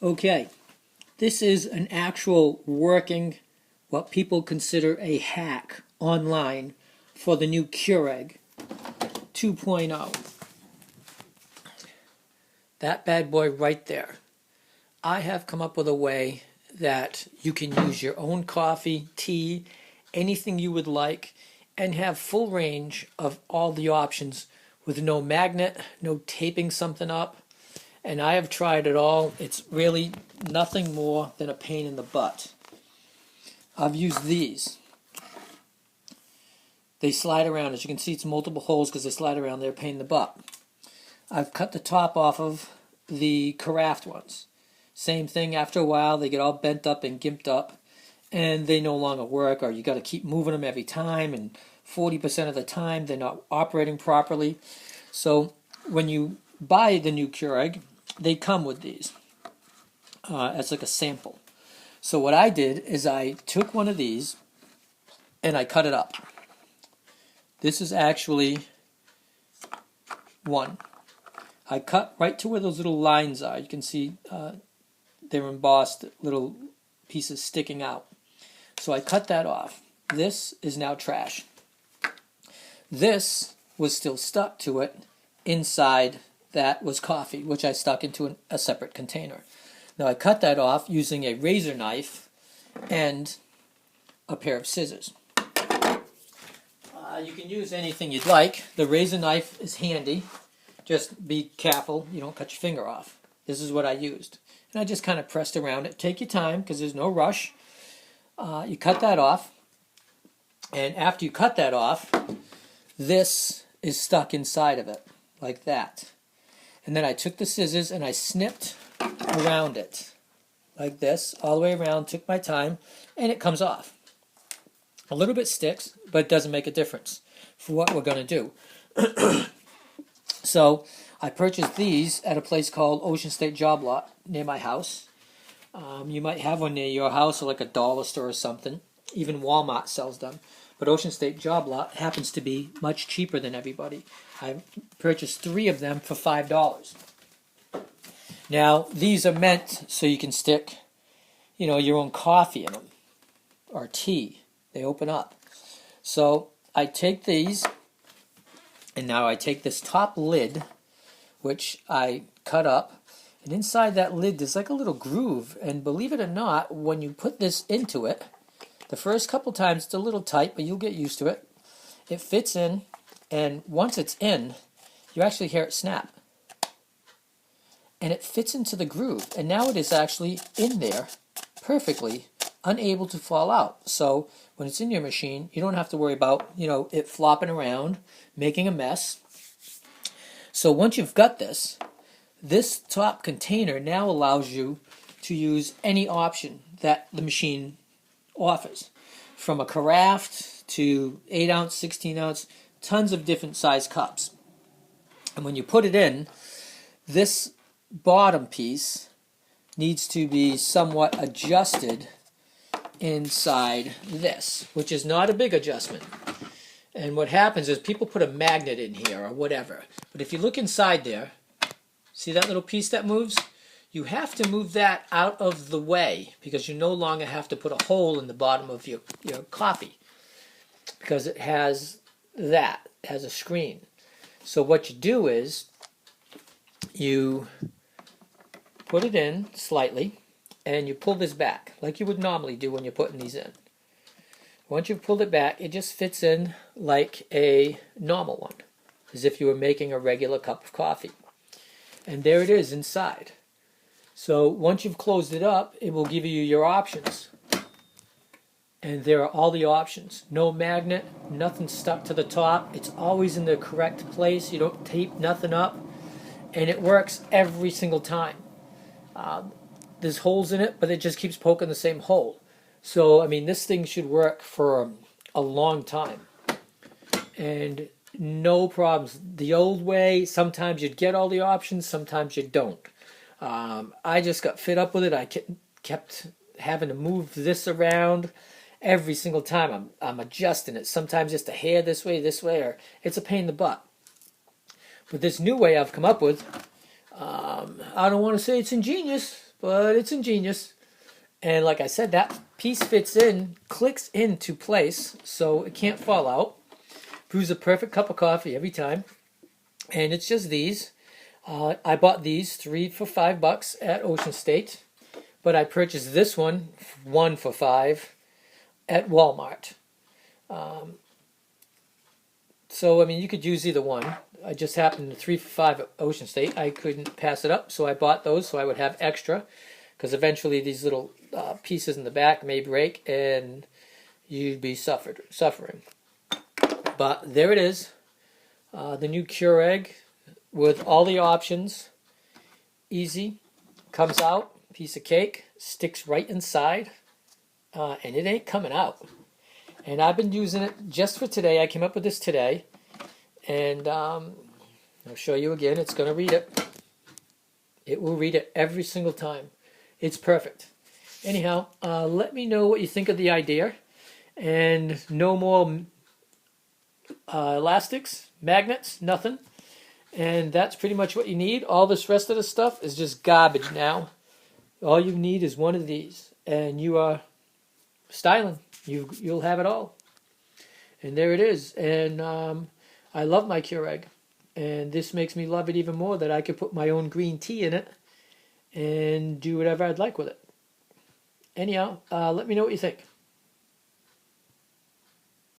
Okay, this is an actual working, what people consider a hack online for the new Keurig 2.0. That bad boy right there. I have come up with a way that you can use your own coffee, tea, anything you would like, and have full range of all the options with no magnet, no taping something up. And I have tried it all. It's really nothing more than a pain in the butt. I've used these. They slide around. As you can see, it's multiple holes because they slide around. They're a pain in the butt. I've cut the top off of the carafe ones. Same thing, after a while, they get all bent up and gimped up, and they no longer work, or you got to keep moving them every time, and 40% of the time, they're not operating properly. So when you buy the new Keurig, they come with these as like a sample. So what I did is I took one of these and I cut it up. This is actually one. I cut right to where those little lines are. You can see they're embossed little pieces sticking out. So I cut that off. This is now trash. This was still stuck to it. Inside that was coffee, which I stuck into a separate container. Now I cut that off using a razor knife and a pair of scissors. You can use anything you'd like. The razor knife is handy. Just be careful you don't cut your finger off. This is what I used. And I just kind of pressed around it. Take your time because there's no rush. You cut that off. And after you cut that off, this is stuck inside of it, like that. And then I took the scissors and I snipped around it, like this, all the way around, took my time, and it comes off. A little bit sticks, but it doesn't make a difference for what we're going to do. So I purchased these at a place called Ocean State Job Lot near my house. You might have one near your house or like a dollar store or something. Even Walmart sells them. But Ocean State Job Lot happens to be much cheaper than everybody. I purchased 3 of them for $5. Now, these are meant so you can stick, your own coffee in them or tea. They open up. So I take these, and now I take this top lid, which I cut up, and inside that lid there's like a little groove. And believe it or not, when you put this into it, the first couple times it's a little tight, but you'll get used to it. It fits in, and once it's in, you actually hear it snap. And it fits into the groove, and now it is actually in there perfectly, unable to fall out. So when it's in your machine, you don't have to worry about, it flopping around, making a mess. So once you've got this top container now allows you to use any option that the machine offers, from a carafe to 8 ounce, 16 ounce, tons of different size cups. And when you put it in, this bottom piece needs to be somewhat adjusted inside this, which is not a big adjustment. And what happens is people put a magnet in here or whatever. But if you look inside there, see that little piece that moves? You have to move that out of the way because you no longer have to put a hole in the bottom of your coffee because it has a screen. So what you do is you put it in slightly and you pull this back like you would normally do when you're putting these in. Once you've pulled it back, it just fits in like a normal one, as if you were making a regular cup of coffee. And there it is inside. So once you've closed it up, it will give you your options. And there are all the options. No magnet, nothing stuck to the top. It's always in the correct place. You don't tape nothing up. And it works every single time. There's holes in it, but it just keeps poking the same hole. So, this thing should work for a long time. And no problems. The old way, sometimes you'd get all the options, sometimes you don't. I just got fed up with it. I kept having to move this around every single time. I'm adjusting it. Sometimes just a hair this way, or it's a pain in the butt. But this new way I've come up with, I don't want to say it's ingenious, but it's ingenious. And like I said, that piece fits in, clicks into place, so it can't fall out. Brews a perfect cup of coffee every time. And it's just these. I bought these 3 for $5 at Ocean State, but I purchased this one 1 for $5 at Walmart. So I mean, you could use either one. I just happened to 3 for $5 at Ocean State. I couldn't pass it up, so I bought those so I would have extra, because eventually these little pieces in the back may break and you'd be suffering. But there it is, the new Keurig with all the options. Easy, comes out, piece of cake, sticks right inside, and it ain't coming out. And I've been using it just for today. I came up with this today, and I'll show you again. It's going to read it. It will read it every single time. It's perfect. Anyhow, let me know what you think of the idea. And no more elastics, magnets, nothing. And that's pretty much what you need. All this rest of the stuff is just garbage now. All you need is one of these, and you are styling. You'll have it all. And there it is. And I love my Keurig. And this makes me love it even more that I could put my own green tea in it and do whatever I'd like with it. Anyhow, let me know what you think.